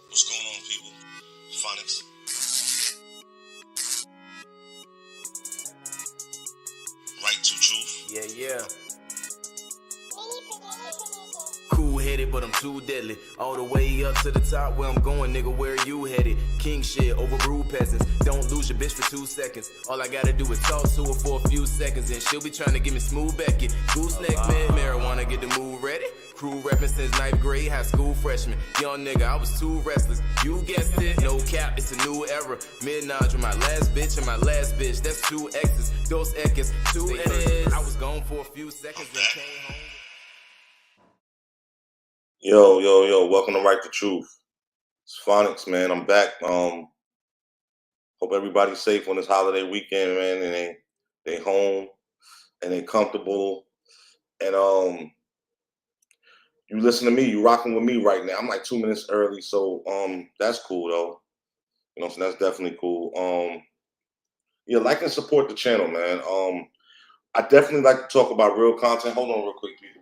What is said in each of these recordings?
What's going on, people? Phonics. Right to truth. Yeah. Cool-headed, but I'm too deadly. All the way up to the top where I'm going, nigga, where you headed? King shit, overruled peasants. Don't lose your bitch for 2 seconds. All I gotta do is talk to her for a few seconds, and she'll be trying to give me smooth Beckett. Gooseneck, man, marijuana, get the move ready. Crew reppin' since 9th grade, high school freshman. Young nigga, I was too restless. You guessed it, no cap, it's a new era. Midnight with my last bitch and my last bitch. That's 2 X's, dos X's, 2 N's. I was gone for a few seconds and came home. Yo, welcome to Right to Truth. It's Phonics, man. I'm back. Hope everybody's safe on this holiday weekend, man, and they home and they comfortable. And you listen to me, you rocking with me right now. I'm like 2 minutes early, so that's cool though. You know, so that's definitely cool. Yeah, like and support the channel, man. I definitely like to talk about real content. Hold on real quick, people.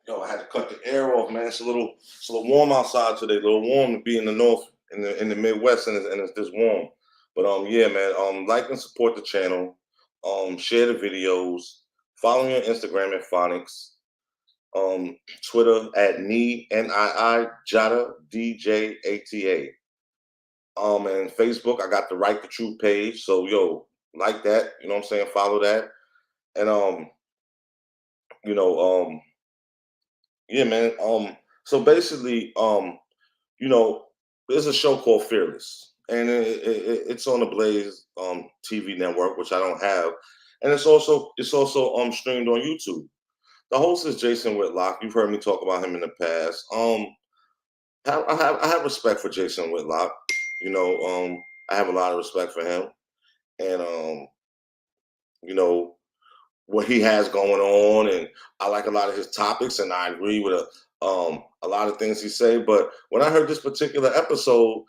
Yo, I had to cut the air off, man. It's a little warm outside today. A little warm to be in the north, in the Midwest, and it's this warm. But yeah, man. Like and support the channel. Share the videos. Follow me on Instagram at Phonics. Twitter at NII Jada DJATA. And Facebook, I got the Right to Truth page. So yo, like that. You know what I'm saying? Follow that. And you know, yeah, man. So basically, you know, there's a show called Fearless, and it's on the Blaze TV network, which I don't have, and it's also streamed on YouTube. The host is Jason Whitlock. You've heard me talk about him in the past. I have respect for Jason Whitlock. You know, I have a lot of respect for him, and you know what he has going on, and I like a lot of his topics, and I agree with a lot of things he say. But when I heard this particular episode,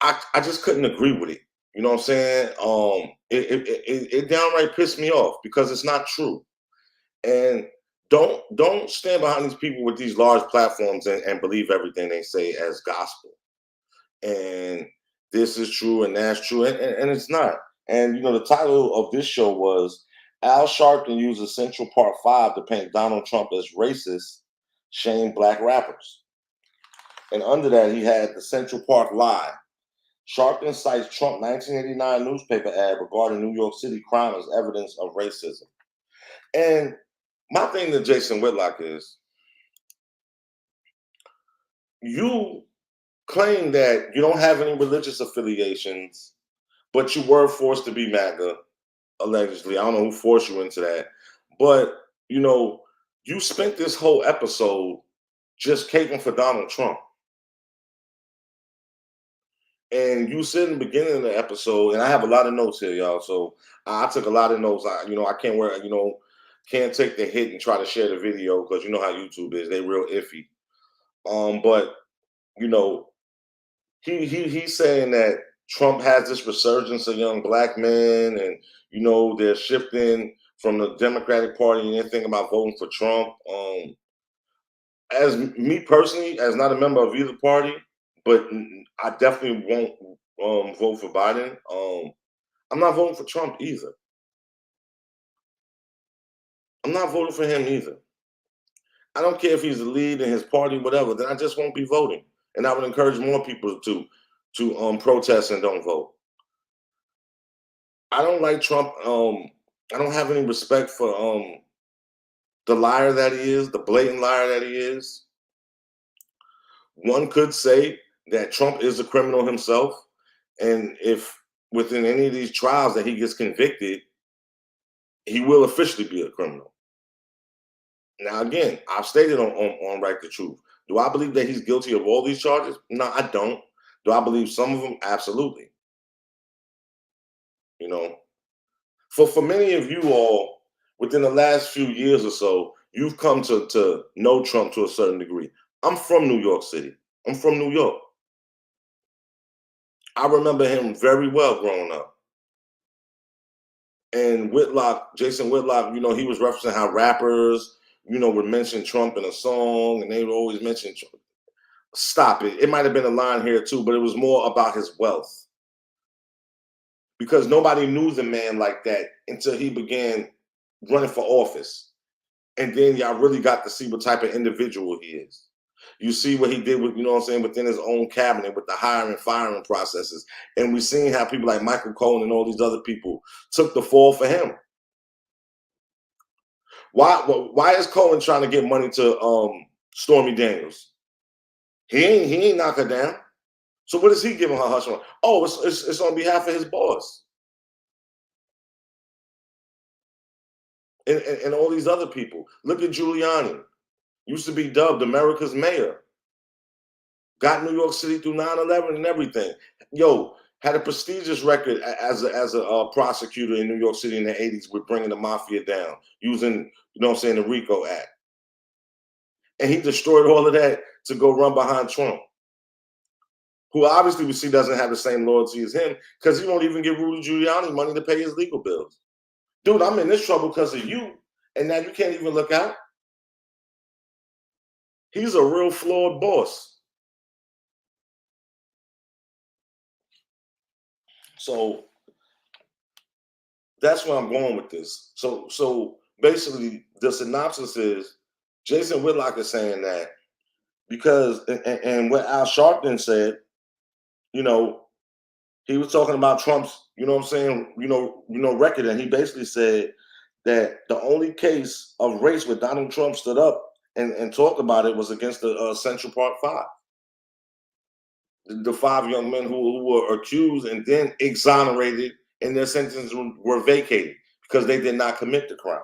I just couldn't agree with it. You know what I'm saying? It downright pissed me off because it's not true. And don't stand behind these people with these large platforms and believe everything they say as gospel. And this is true and that's true, and it's not. And you know, the title of this show was Al Sharpton uses Central Park 5 to paint Donald Trump as racist, shame black rappers. And under that, he had the Central Park lie. Sharpton cites Trump 1989 newspaper ad regarding New York City crime as evidence of racism. And my thing to Jason Whitlock is, you claim that you don't have any religious affiliations, but you were forced to be MAGA, allegedly. I don't know who forced you into that. But, you know, you spent this whole episode just caping for Donald Trump. And you said in the beginning of the episode, and I have a lot of notes here, y'all. So I took a lot of notes. I can't take the hit and try to share the video because you know how YouTube is. They real iffy. But you know, he's saying that Trump has this resurgence of young black men, and you know they're shifting from the Democratic Party and they're thinking about voting for Trump. As me personally, as not a member of either party, but I definitely won't vote for Biden. I'm not voting for Trump either. I'm not voting for him either. I don't care if he's the lead in his party, whatever. Then I just won't be voting, and I would encourage more people to protest and don't vote. I don't like Trump. I don't have any respect for the liar that he is, the blatant liar that he is. One could say that Trump is a criminal himself, and if within any of these trials that he gets convicted, he will officially be a criminal. Now, again, I've stated on Right to Truth. Do I believe that he's guilty of all these charges? No, I don't. Do I believe some of them? Absolutely. You know, for many of you all, within the last few years or so, you've come to know Trump to a certain degree. I'm from New York City. I'm from New York. I remember him very well growing up. And Jason Whitlock, he was referencing how rappers, would mention Trump in a song, and they would always mention Trump. Stop it. It might have been a line here too, but it was more about his wealth. Because nobody knew the man like that until he began running for office. And then y'all really got to see what type of individual he is. You see what he did with, within his own cabinet with the hiring and firing processes. And we've seen how people like Michael Cohen and all these other people took the fall for him. Why is Cohen trying to get money to Stormy Daniels? He ain't knock her down. So what is he giving her hush on? Oh, it's on behalf of his boss. And all these other people. Look at Giuliani. Used to be dubbed America's mayor. Got New York City through 9/11 and everything. Yo, had a prestigious record as a prosecutor in New York City in the 80s with bringing the mafia down, using, the RICO Act. And he destroyed all of that to go run behind Trump, who obviously we see doesn't have the same loyalty as him because he won't even give Rudy Giuliani money to pay his legal bills. Dude, I'm in this trouble because of you, and now you can't even look out. He's a real flawed boss. So that's where I'm going with this. So basically, the synopsis is Jason Whitlock is saying that because, and what Al Sharpton said, he was talking about Trump's, record, and he basically said that the only case of race where Donald Trump stood up and talked about it was against the Central Park Five. The 5 young men who were accused and then exonerated, and their sentences were vacated because they did not commit the crime.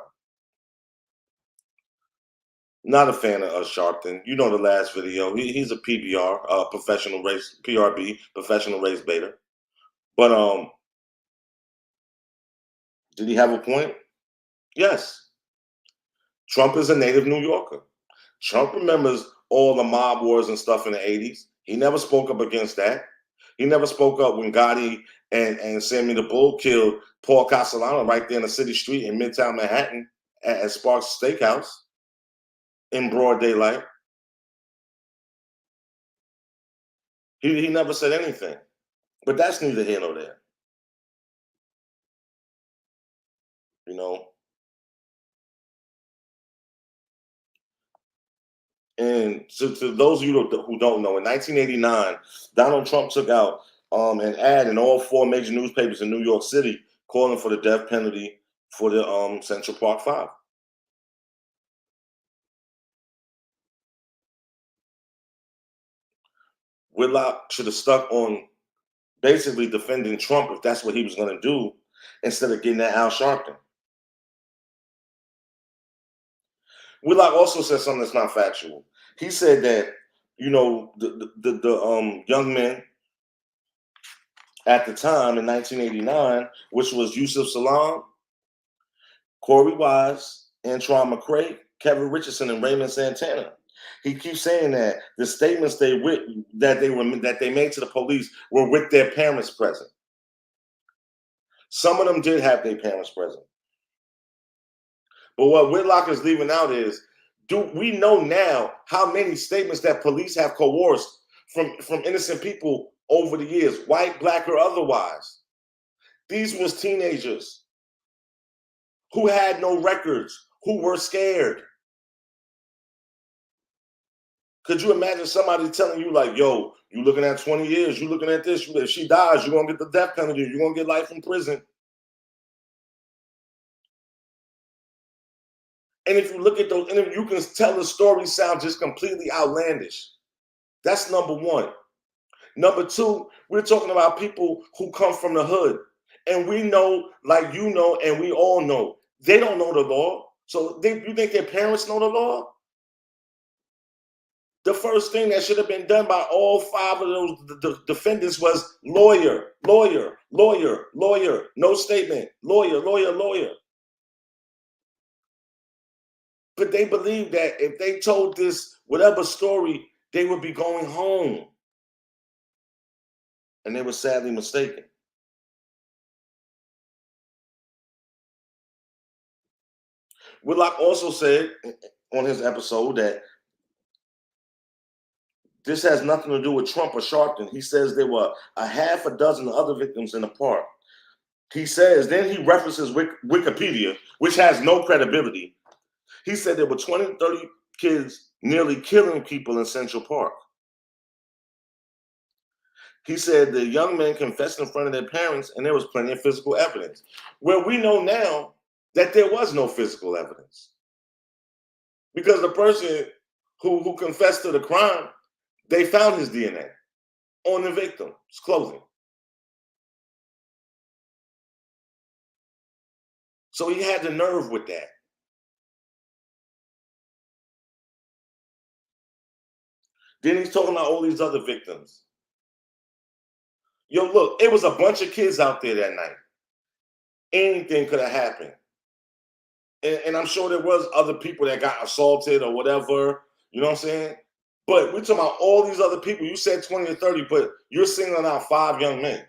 Not a fan of Sharpton. You know the last video. He's a PBR, professional race, PRB, professional race baiter. But did he have a point? Yes. Trump is a native New Yorker. Trump remembers all the mob wars and stuff in the 80s. He never spoke up against that. He never spoke up when Gotti and Sammy the Bull killed Paul Castellano right there in the city street in Midtown Manhattan at Sparks Steakhouse in broad daylight. He never said anything. But that's neither here nor there. And to those of you who don't know, in 1989, Donald Trump took out an ad in all 4 major newspapers in New York City calling for the death penalty for the Central Park Five. Whitlock should have stuck on basically defending Trump if that's what he was going to do, instead of getting at Al Sharpton. Whitlock also said something that's not factual. He said that, the young men at the time in 1989, which was Yusef Salaam, Korey Wise, Antron McCray, Kevin Richardson, and Raymond Santana. He keeps saying that the statements that they made to the police were with their parents present. Some of them did have their parents present. But what Whitlock is leaving out is, do we know now how many statements that police have coerced from innocent people over the years, white, black, or otherwise? These was teenagers who had no records, who were scared. Could you imagine somebody telling you like, yo, you looking at 20 years, you looking at this, if she dies, you're going to get the death penalty, you're going to get life in prison. And if you look at those interviews, you can tell the story sounds just completely outlandish. That's number one. Number two, we're talking about people who come from the hood. And we know, like you know, and we all know, they don't know the law. So you think their parents know the law? The first thing that should have been done by all 5 of those defendants was lawyer, lawyer, lawyer, lawyer, no statement, lawyer, lawyer, lawyer. But they believed that if they told this whatever story, they would be going home. And they were sadly mistaken. Whitlock also said on his episode that this has nothing to do with Trump or Sharpton. He says there were a half a dozen other victims in the park. He says, then he references Wikipedia, which has no credibility. He said there were 20, 30 kids nearly killing people in Central Park. He said the young men confessed in front of their parents and there was plenty of physical evidence. Where we know now that there was no physical evidence. Because the person who confessed to the crime, they found his DNA on the victim's clothing. So he had the nerve with that. Then he's talking about all these other victims. Yo, look, it was a bunch of kids out there that night. Anything could have happened. And I'm sure there was other people that got assaulted or whatever, you know what I'm saying? But we're talking about all these other people. You said 20 or 30, but you're singling out 5 young men.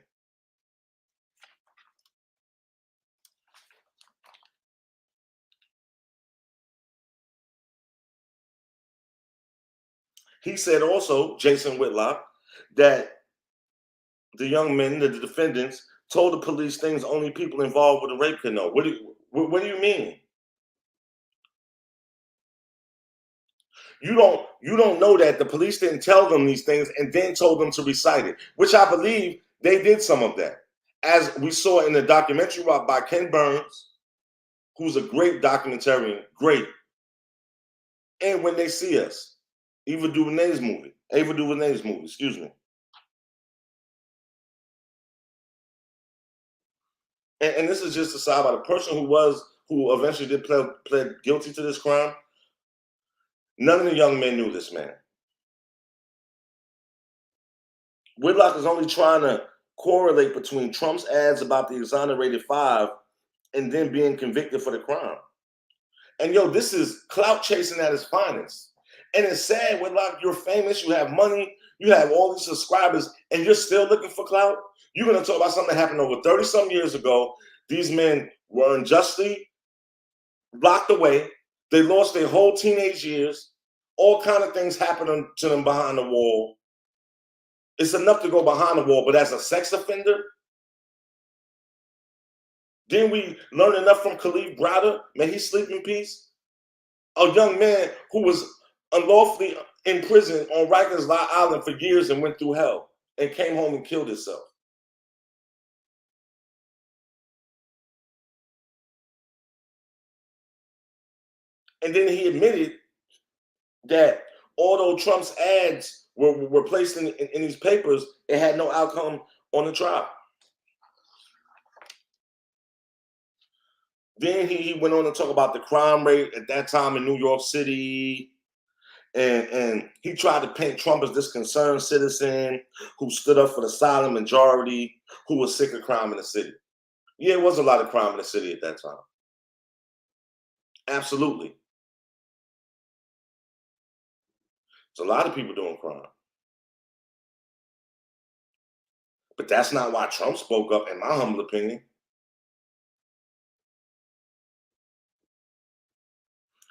He said also, Jason Whitlock, that the young men, the defendants, told the police things only people involved with the rape could know. What do you mean? You don't know that the police didn't tell them these things and then told them to recite it, which I believe they did some of that. As we saw in the documentary by Ken Burns, who's a great documentarian, great. And When They See Us, Ava DuVernay's movie, excuse me. And this is just a side by the person who eventually did pled guilty to this crime. None of the young men knew this man. Whitlock is only trying to correlate between Trump's ads about the Exonerated 5 and then being convicted for the crime. And yo, this is clout chasing at its finest. And it's sad, Whitlock, you're famous, you have money, you have all these subscribers, and you're still looking for clout? You're going to talk about something that happened over 30-some years ago. These men were unjustly locked away. They lost their whole teenage years. All kind of things happened to them behind the wall. It's enough to go behind the wall, but as a sex offender, didn't we learn enough from Khalif Browder? May he sleep in peace? A young man who was unlawfully in prison on Rikers Island for years and went through hell and came home and killed himself. And then he admitted that although Trump's ads were placed in these papers, it had no outcome on the trial. Then he went on to talk about the crime rate at that time in New York City. And he tried to paint Trump as this concerned citizen who stood up for the silent majority, who was sick of crime in the city. Yeah, it was a lot of crime in the city at that time. Absolutely. There's a lot of people doing crime. But that's not why Trump spoke up, in my humble opinion.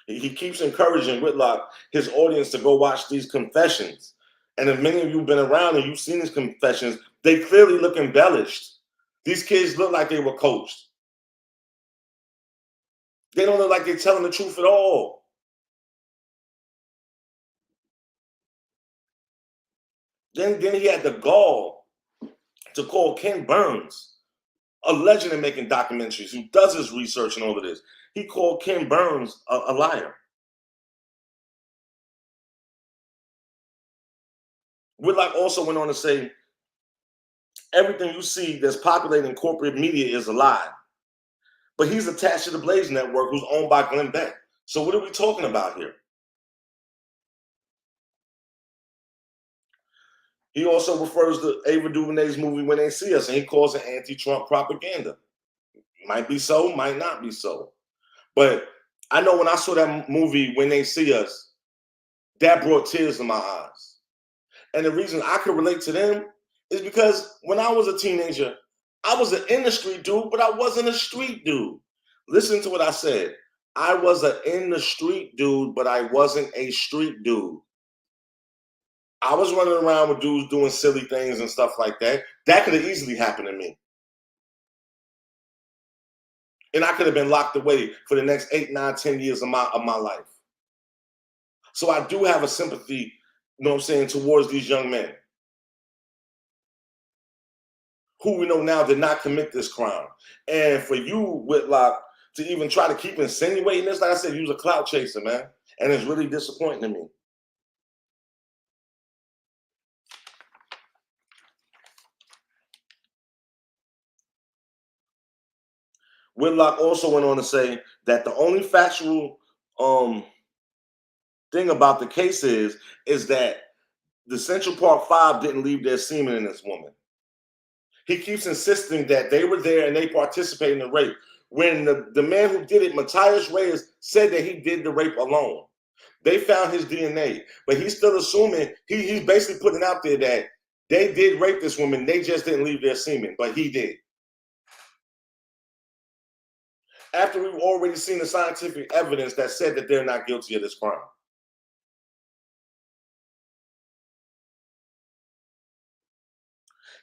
He keeps encouraging Whitlock, his audience, to go watch these confessions. And if many of you have been around and you've seen these confessions, they clearly look embellished. These kids look like they were coached. They don't look like they're telling the truth at all. Then he had the gall to call Ken Burns, a legend in making documentaries, who does his research and all of this. He called Ken Burns a liar. Whitlock also went on to say, everything you see that's populating corporate media is a lie. But he's attached to the Blaze Network, who's owned by Glenn Beck. So what are we talking about here? He also refers to Ava DuVernay's movie When They See Us, and he calls it anti-Trump propaganda. Might be so, might not be so. But I know when I saw that movie When They See Us, that brought tears to my eyes. And the reason I could relate to them is because when I was a teenager, I was an industry dude, but I wasn't a street dude. Listen to what I said. I was an in the street dude, but I wasn't a street dude. I was running around with dudes doing silly things and stuff like that. That could have easily happened to me. And I could have been locked away for the next 8, 9, 10 years of my life. So I do have a sympathy, you know what I'm saying, towards these young men who we know now did not commit this crime. And for you, Whitlock, to even try to keep insinuating this, like I said, you was a clout chaser, man. And it's really disappointing to me. Whitlock also went on to say that the only factual thing about the case is that the Central Park Five didn't leave their semen in this woman. He keeps insisting that they were there and they participated in the rape. When the man who did it, Matthias Reyes, said that he did the rape alone. They found his DNA, but he's still assuming, he's basically putting out there that they did rape this woman, they just didn't leave their semen, but he did. After we've already seen the scientific evidence that said that they're not guilty of this crime.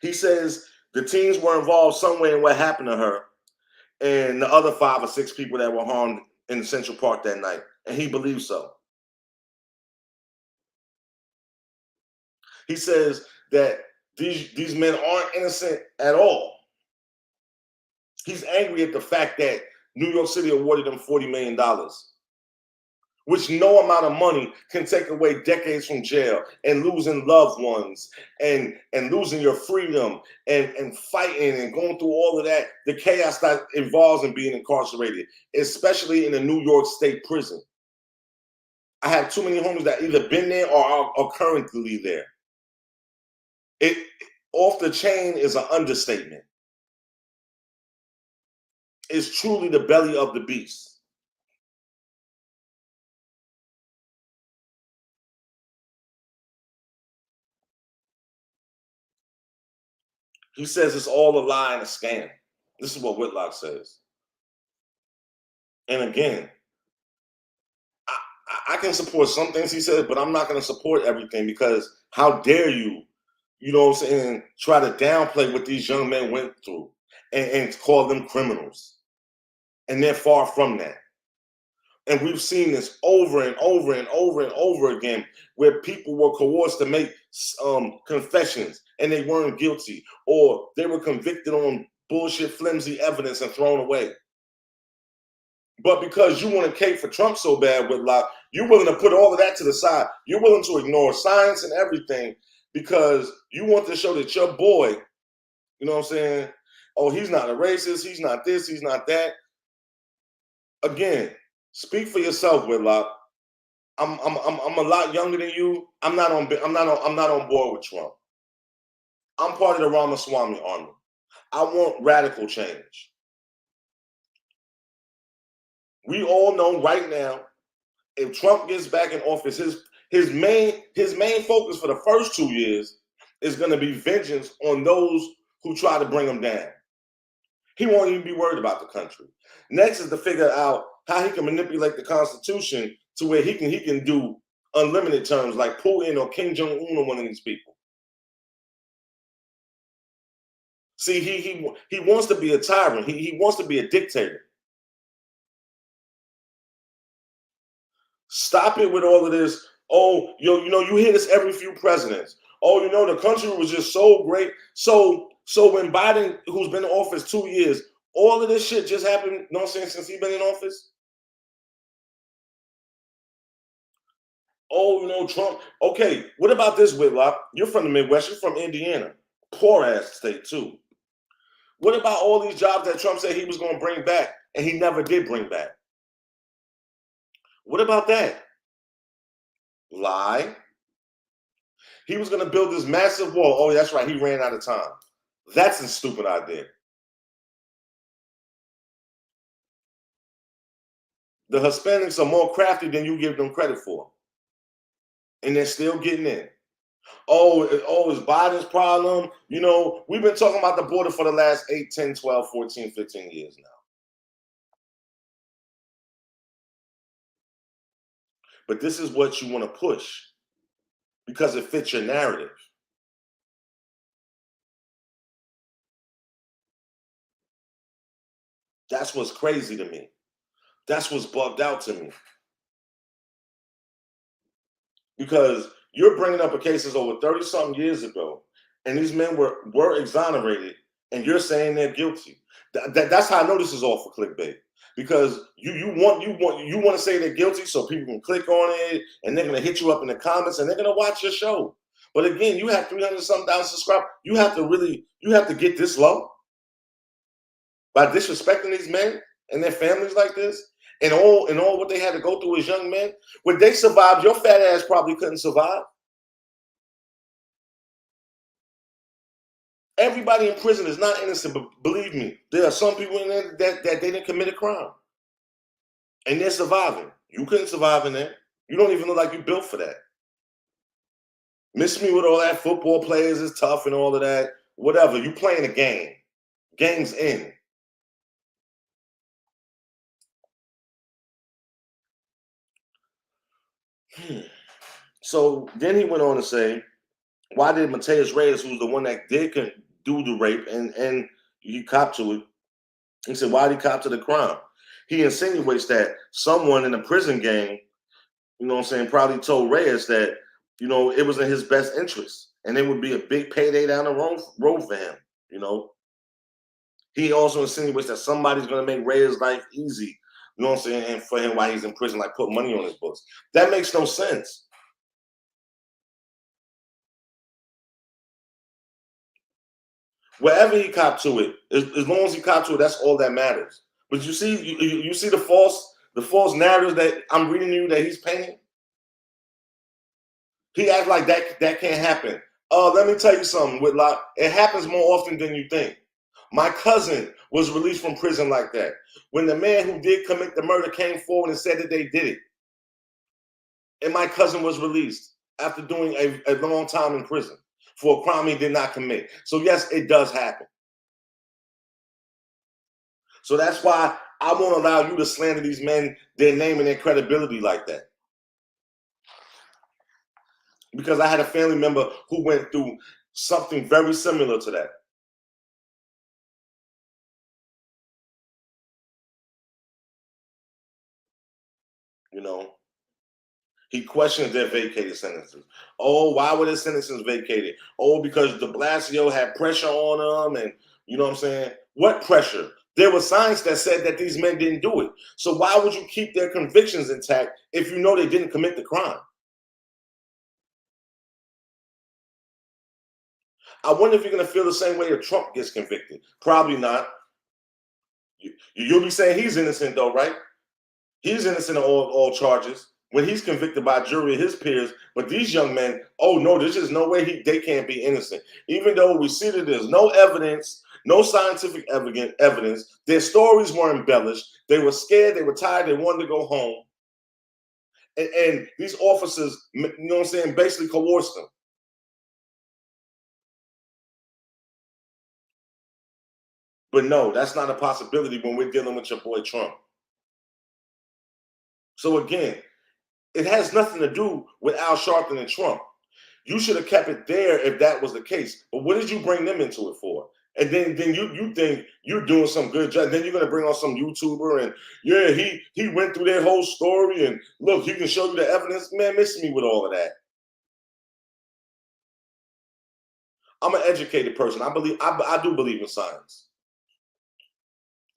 He says the teens were involved somewhere in what happened to her and the other 5 or 6 people that were harmed in Central Park that night, and he believes so. He says that these men aren't innocent at all. He's angry at the fact that New York City awarded them $40 million, which no amount of money can take away decades from jail and losing loved ones and losing your freedom and fighting and going through all of that, the chaos that involves in being incarcerated, especially in a New York State prison. I have too many homies that either been there or are currently there. It off the chain is an understatement. It's truly the belly of the beast. He says it's all a lie and a scam. This is what Whitlock says. And again, I can support some things he says, but I'm not going to support everything because how dare you, you know what I'm saying, try to downplay what these young men went through and call them criminals. And they're far from that. And we've seen this over and over and over and over again where people were coerced to make confessions and they weren't guilty, or they were convicted on bullshit, flimsy evidence and thrown away. But because you want to cape for Trump so bad, Whitlock, you're willing to put all of that to the side. You're willing to ignore science and everything because you want to show that your boy, you know what I'm saying, oh, he's not a racist, he's not this, he's not that. Again, speak for yourself, Whitlock. I'm a lot younger than you. I'm not on board with Trump. I'm part of the Ramaswamy army. I want radical change. We all know right now, if Trump gets back in office, his main focus for the first 2 years is going to be vengeance on those who try to bring him down. He won't even be worried about the country. Next is to figure out how he can manipulate the Constitution to where he can do unlimited terms like Putin or Kim Jong-un or one of these people. See, he wants to be a tyrant. He wants to be a dictator. Stop it with all of this. Oh, you hear this every few presidents. Oh, the country was just so great. So when Biden, who's been in office 2 years, all of this shit just happened, you know what I'm saying, since he's been in office? Oh, Trump. Okay, what about this, Whitlock? You're from the Midwest. You're from Indiana. Poor ass state, too. What about all these jobs that Trump said he was going to bring back and he never did bring back? What about that? Lie. He was going to build this massive wall. Oh, that's right. He ran out of time. That's a stupid idea. The Hispanics are more crafty than you give them credit for. And they're still getting in. Oh, it's Biden's problem. We've been talking about the border for the last 8, 10, 12, 14, 15 years now. but this is what you want to push because it fits your narrative. That's what's crazy to me. That's what's bugged out to me. Because you're bringing up cases over 30-something years ago, and these men were exonerated, and you're saying they're guilty. That's how I know this is all for clickbait. Because you want to say they're guilty so people can click on it, and they're gonna hit you up in the comments, and they're gonna watch your show. But again, you have 300-something subscribers. You have to get this low by disrespecting these men and their families like this, and all what they had to go through as young men. When they survived, your fat ass probably couldn't survive. Everybody in prison is not innocent, but believe me, there are some people in there that they didn't commit a crime, and they're surviving. You couldn't survive in there. You don't even look like you built for that. Miss me with all that football players is tough and all of that. Whatever. You playing a game. Game's in. So then he went on to say, why did Mateus Reyes, who's the one that did do the rape and he copped to it, he said, why did he cop to the crime? He insinuates that someone in a prison gang, probably told Reyes that, it was in his best interest and it would be a big payday down the road for him, He also insinuates that somebody's going to make Reyes' life easy, and for him while he's in prison, like put money on his books. That makes no sense. Wherever he copped to it, as long as he copped to it, that's all that matters. But you see the false narratives that I'm reading you that he's painting. He acts like that can't happen. Let me tell you something, Whitlock. It happens more often than you think. My cousin was released from prison like that. When the man who did commit the murder came forward and said that they did it, and my cousin was released after doing a long time in prison for a crime he did not commit. So yes, it does happen. So that's why I won't allow you to slander these men, their name and their credibility like that. Because I had a family member who went through something very similar to that. He questions their vacated sentences. Oh, why were their sentences vacated? Oh, because de Blasio had pressure on them, and you know what I'm saying? What pressure? There was science that said that these men didn't do it. So why would you keep their convictions intact if you know they didn't commit the crime? I wonder if you're going to feel the same way if Trump gets convicted. Probably not. You'll be saying he's innocent though, right? He's innocent of all charges when he's convicted by a jury of his peers. But these young men, oh no, there's just no way they can't be innocent. Even though we see that there's no evidence, no scientific evidence, their stories were embellished. They were scared, they were tired, they wanted to go home. And these officers, basically coerced them. But no, that's not a possibility when we're dealing with your boy Trump. So again, it has nothing to do with Al Sharpton and Trump. You should have kept it there if that was the case. But what did you bring them into it for? And then you think you're doing some good job. Then you're going to bring on some YouTuber and yeah, he went through their whole story and look, he can show you the evidence. Man, miss me with all of that. I'm an educated person. I do believe in science.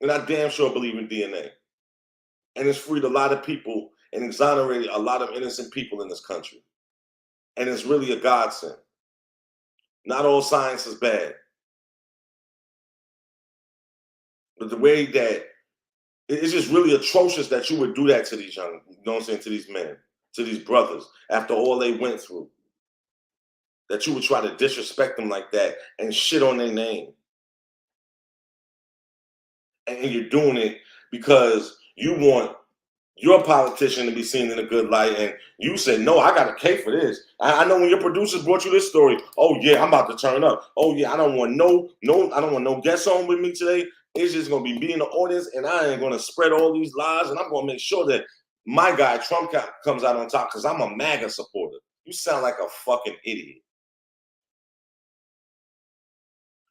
And I damn sure believe in DNA. And it's freed a lot of people and exonerated a lot of innocent people in this country. And it's really a godsend. Not all science is bad. But the way that it's just really atrocious that you would do that to these young, to these men, to these brothers, after all they went through. That you would try to disrespect them like that and shit on their name. And you're doing it because you want your politician to be seen in a good light, and you said, no, I got to pay for this. I know when your producers brought you this story, oh yeah, I'm about to turn up. Oh yeah, I don't want no guests on with me today. It's just gonna be me in the audience, and I ain't gonna spread all these lies, and I'm gonna make sure that my guy Trump comes out on top because I'm a MAGA supporter. You sound like a fucking idiot.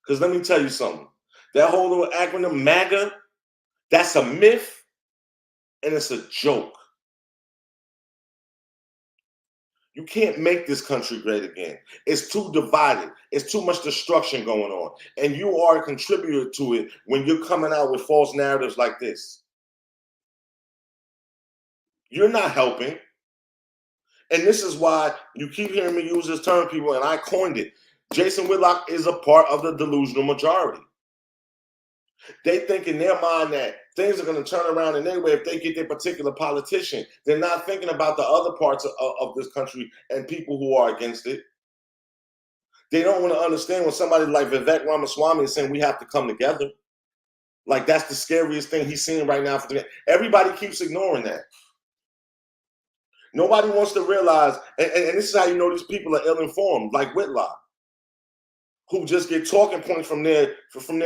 Because let me tell you something. That whole little acronym MAGA, that's a myth and it's a joke. You can't make this country great again. It's too divided. It's too much destruction going on. And you are a contributor to it when you're coming out with false narratives like this. You're not helping. And this is why you keep hearing me use this term, people, and I coined it. Jason Whitlock is a part of the delusional majority. They think in their mind that things are going to turn around in their way if they get their particular politician. They're not thinking about the other parts of this country and people who are against it. They don't want to understand when somebody like Vivek Ramaswamy is saying we have to come together. Like that's the scariest thing he's seeing right now. Everybody keeps ignoring that. Nobody wants to realize, and this is how you know these people are ill-informed, like Whitlock, who just get talking points from their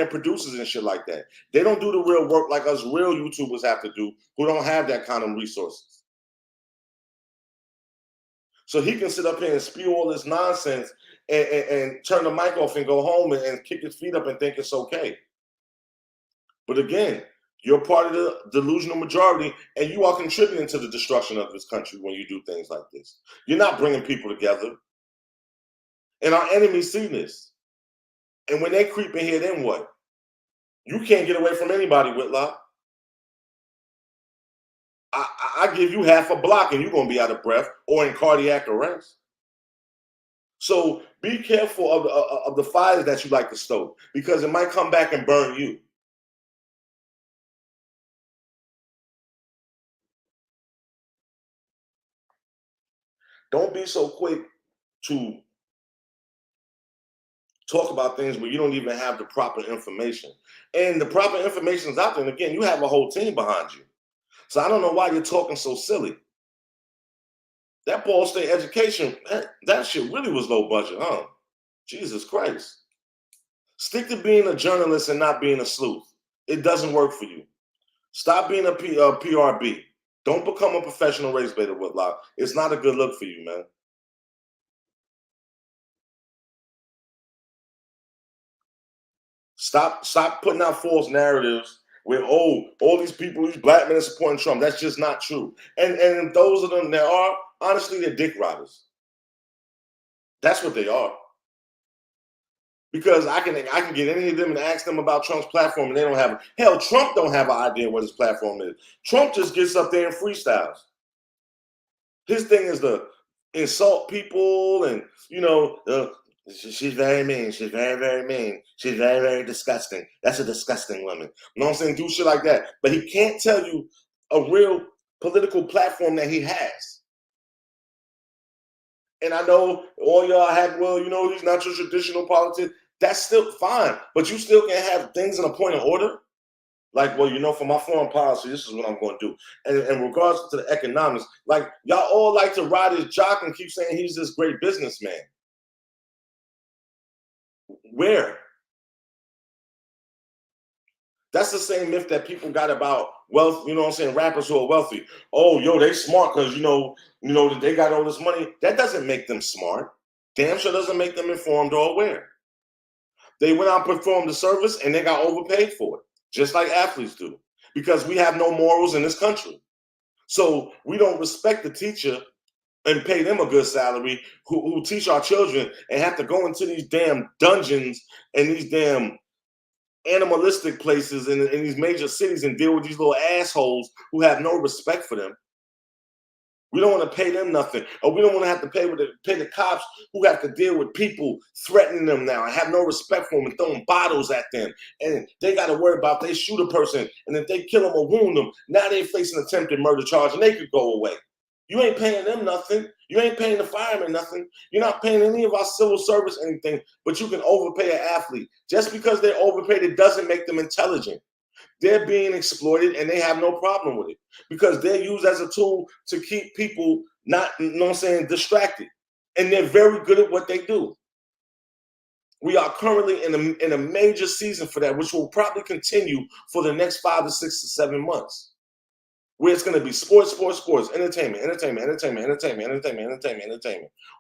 producers and shit like that. They don't do the real work like us real YouTubers have to do, who don't have that kind of resources. So he can sit up here and spew all this nonsense and turn the mic off and go home and kick his feet up and think it's okay. But again, you're part of the delusional majority, and you are contributing to the destruction of this country when you do things like this. You're not bringing people together. And our enemies see this. And when they creep in here, then what? You can't get away from anybody, Whitlock. I give you half a block and you're going to be out of breath or in cardiac arrest. So be careful of the fires that you like to stoke, because it might come back and burn you. Don't be so quick to talk about things where you don't even have the proper information. And the proper information is out there. And again, you have a whole team behind you. So I don't know why you're talking so silly. That Ball State education, that shit really was low budget, huh? Jesus Christ. Stick to being a journalist and not being a sleuth. It doesn't work for you. Stop being a PRB. Don't become a professional race baiter, Whitlock. It's not a good look for you, man. Stop putting out false narratives where, oh, all these people, these black men are supporting Trump. That's just not true. And those of them that are, honestly, they're dick riders. That's what they are. Because I can get any of them and ask them about Trump's platform, and they don't have it. Hell, Trump don't have an idea what his platform is. Trump just gets up there and freestyles. His thing is to insult people, and she's very mean. She's very, very mean. She's very, very disgusting. That's a disgusting woman. You know what I'm saying? Do shit like that. But he can't tell you a real political platform that he has. And I know all y'all have, he's not your traditional politics. That's still fine. But you still can have things in a point of order. Like, for my foreign policy, this is what I'm going to do. And in regards to the economics, like, y'all all like to ride his jock and keep saying he's this great businessman. Where? That's the same myth that people got about wealth, rappers who are wealthy. Oh, they smart because, they got all this money. That doesn't make them smart. Damn sure doesn't make them informed or aware. They went out and performed the service and they got overpaid for it, just like athletes do, because we have no morals in this country. So we don't respect the teacher and pay them a good salary who teach our children and have to go into these damn dungeons and these damn animalistic places in these major cities and deal with these little assholes who have no respect for them. We don't want to pay them nothing. Or we don't want to have to pay the cops who have to deal with people threatening them now and have no respect for them and throwing bottles at them. And they got to worry about they shoot a person, and if they kill them or wound them, now they're facing attempted murder charge and they could go away. You ain't paying them nothing. You ain't paying the firemen nothing. You're not paying any of our civil service anything, but you can overpay an athlete. Just because they're overpaid, it doesn't make them intelligent. They're being exploited and they have no problem with it because they're used as a tool to keep people not, distracted. And they're very good at what they do. We are currently in a major season for that, which will probably continue for the next 5 to 6 to 7 months. where it's going to be sports, entertainment,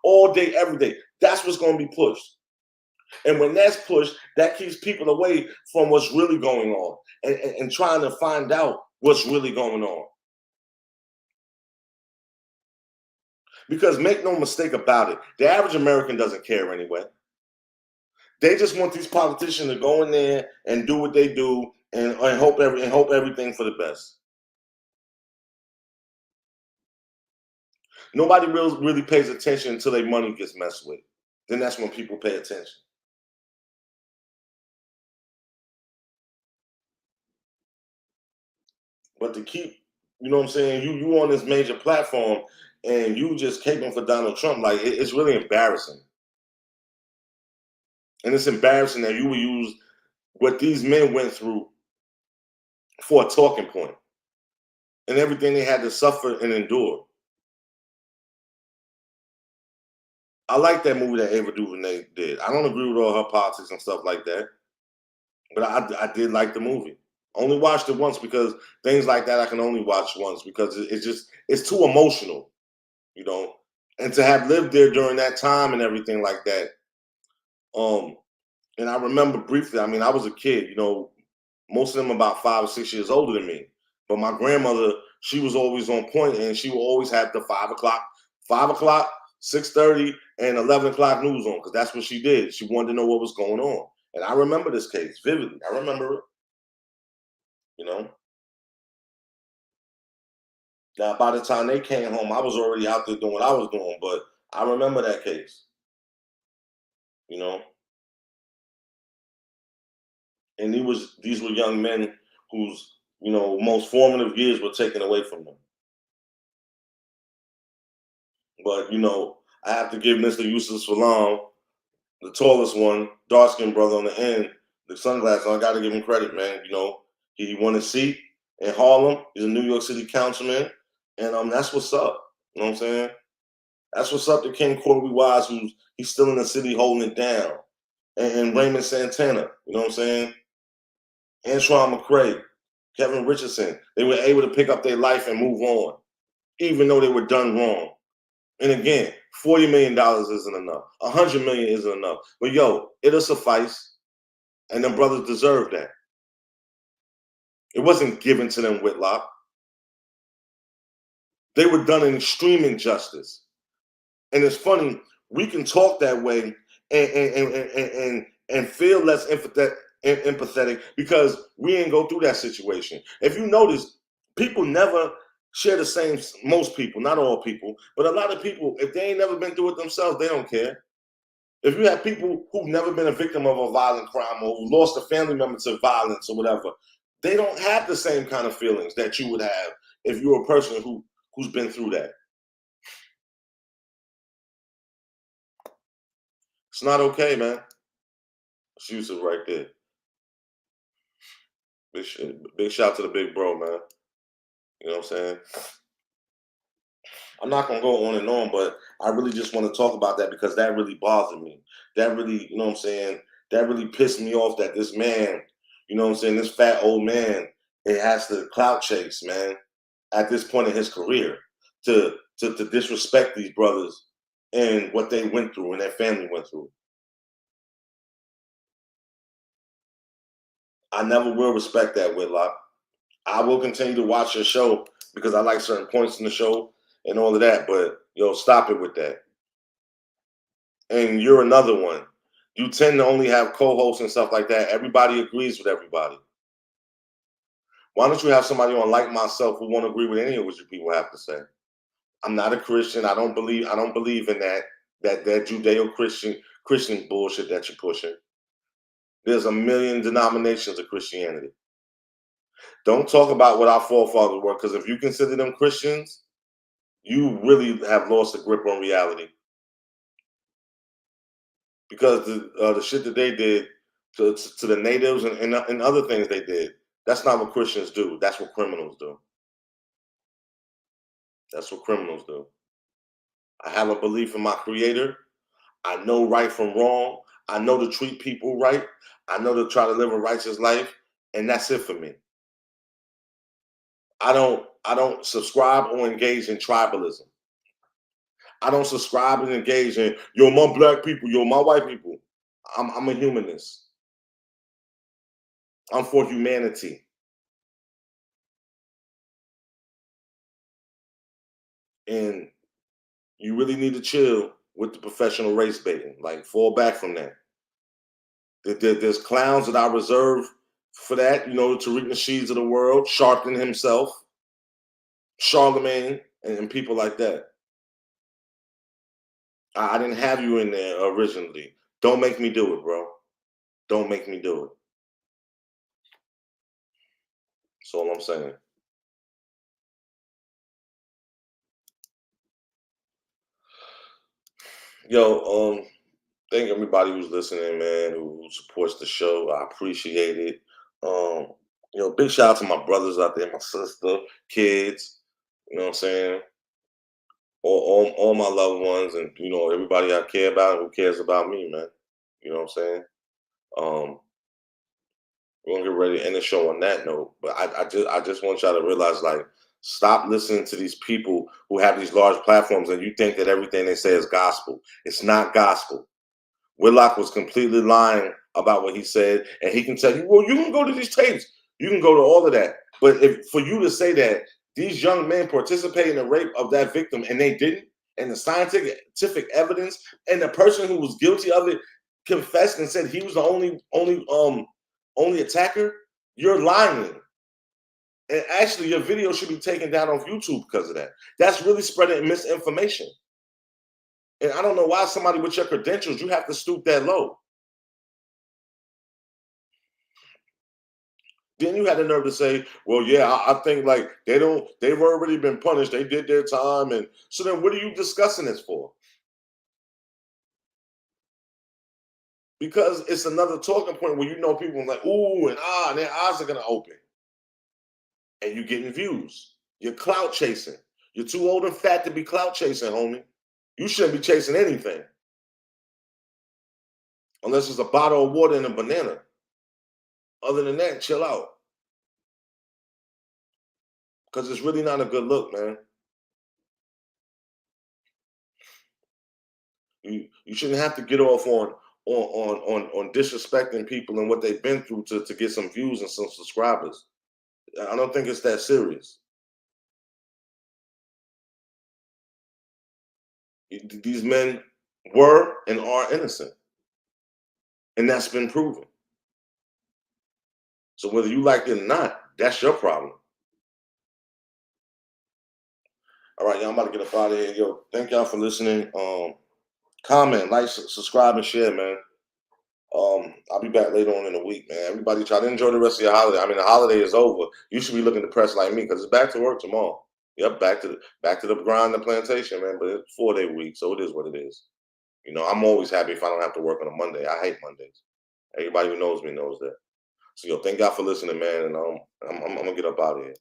all day, every day. That's what's going to be pushed. And when that's pushed, that keeps people away from what's really going on and trying to find out what's really going on. Because make no mistake about it, the average American doesn't care anyway. They just want these politicians to go in there and do what they do and hope everything for the best. Nobody really pays attention until their money gets messed with. Then that's when people pay attention. But to keep, you know what I'm saying, you on this major platform and you just caping for Donald Trump, like it's really embarrassing. And it's embarrassing that you would use what these men went through for a talking point and everything they had to suffer and endure. I like that movie that Ava DuVernay did. I don't agree with all her politics and stuff like that, but I did like the movie. Only watched it once because things like that I can only watch once because it's too emotional, you know. And to have lived there during that time and everything like that, and I remember briefly. I mean, I was a kid, you know. Most of them about 5 or 6 years older than me, but my grandmother, she was always on point, and she would always have the 5 o'clock, 6:30, and 11 o'clock news on because that's what she did. She wanted to know what was going on, and I remember this case vividly. I remember it. You know, now by the time they came home, I was already out there doing what I was doing, but I remember that case. You know, and these were young men whose most formative years were taken away from them. But I have to give Mr. Yusef Salaam, the tallest one, dark skinned brother on the end, the sunglasses on. I got to give him credit, man. He won a seat in Harlem. He's a New York City councilman, and that's what's up. You know what I'm saying? That's what's up to King Korey Wise, he's still in the city holding it down, and Raymond Santana. You know what I'm saying? Antron McCray, Kevin Richardson. They were able to pick up their life and move on, even though they were done wrong. And again, $40 million isn't enough. $100 million isn't enough. But it'll suffice. And them brothers deserve that. It wasn't given to them, Whitlock. They were done in extreme injustice. And it's funny, we can talk that way and feel less empathetic because we ain't go through that situation. If you notice, people never share the same, most people, not all people, but a lot of people, if they ain't never been through it themselves, they don't care. If you have people who've never been a victim of a violent crime or who lost a family member to violence or whatever, they don't have the same kind of feelings that you would have if you're a person who's been through that. It's not okay, man. It's right there. Big shout to the big bro, man. You know what I'm saying? I'm not going to go on and on, but I really just want to talk about that because that really bothered me. That really, you know what I'm saying? That really pissed me off that this man, you know what I'm saying, this fat old man, it has to clout chase, man, at this point in his career to disrespect these brothers and what they went through and their family went through. I never will respect that, Whitlock. I will continue to watch your show because I like certain points in the show and all of that, but stop it with that. And you're another one. You tend to only have co-hosts and stuff like that. Everybody agrees with everybody. Why don't you have somebody on like myself who won't agree with any of what you people have to say? I'm not a Christian. I don't believe in that Judeo-Christian bullshit that you're pushing. There's a million denominations of Christianity. Don't talk about what our forefathers were, because if you consider them Christians, you really have lost the grip on reality. Because the shit that they did to the natives and other things they did, that's not what Christians do. That's what criminals do. That's what criminals do. I have a belief in my creator. I know right from wrong. I know to treat people right. I know to try to live a righteous life. And that's it for me. I don't I don't subscribe or engage in tribalism. I don't subscribe and engage in, yo, my black people, yo, my white people. I'm a humanist. I'm for humanity. And you really need to chill with the professional race baiting. Like, fall back from that. There's clowns that I reserve for that, you know, Tariq Nasheeds of the world, Sharpton himself, Charlemagne, and people like that. I didn't have you in there originally. Don't make me do it, bro. Don't make me do it. That's all I'm saying. Yo, thank everybody who's listening, man, who supports the show. I appreciate it. You know, big shout out to my brothers out there, my sister, kids, you know what I'm saying? All my loved ones, and you know, everybody I care about and who cares about me, man. You know what I'm saying? Um, we're gonna get ready to end the show on that note. But I just want y'all to realize, like, stop listening to these people who have these large platforms and you think that everything they say is gospel. It's not gospel. Whitlock was completely lying about what he said, and he can tell you, well, you can go to these tapes, you can go to all of that. But if for you to say that these young men participated in the rape of that victim and they didn't, and the scientific evidence, and the person who was guilty of it confessed and said he was the only attacker, you're lying. And actually, your video should be taken down off YouTube because of that. That's really spreading misinformation. And I don't know why somebody with your credentials, you have to stoop that low. Then you had the nerve to say, well, yeah, I think like they've already been punished. They did their time. And so then what are you discussing this for? Because it's another talking point where you know people are like, ooh, and their eyes are going to open. And you're getting views. You're clout chasing. You're too old and fat to be clout chasing, homie. You shouldn't be chasing anything. Unless it's a bottle of water and a banana. Other than that, chill out. Because it's really not a good look, man. You shouldn't have to get off on disrespecting people and what they've been through to get some views and some subscribers. I don't think it's that serious. These men were and are innocent. And that's been proven. So whether you like it or not, that's your problem. All right, y'all, I'm about to get up out of here. Yo, thank y'all for listening. Comment, like, subscribe, and share, man. I'll be back later on in the week, man. Everybody try to enjoy the rest of your holiday. I mean, the holiday is over. You should be looking depressed like me because it's back to work tomorrow. Yep, back to the grind and plantation, man. But it's 4-day week, so it is what it is. You know, I'm always happy if I don't have to work on a Monday. I hate Mondays. Everybody who knows me knows that. So, yo, thank God for listening, man. And I'm gonna get up out of here.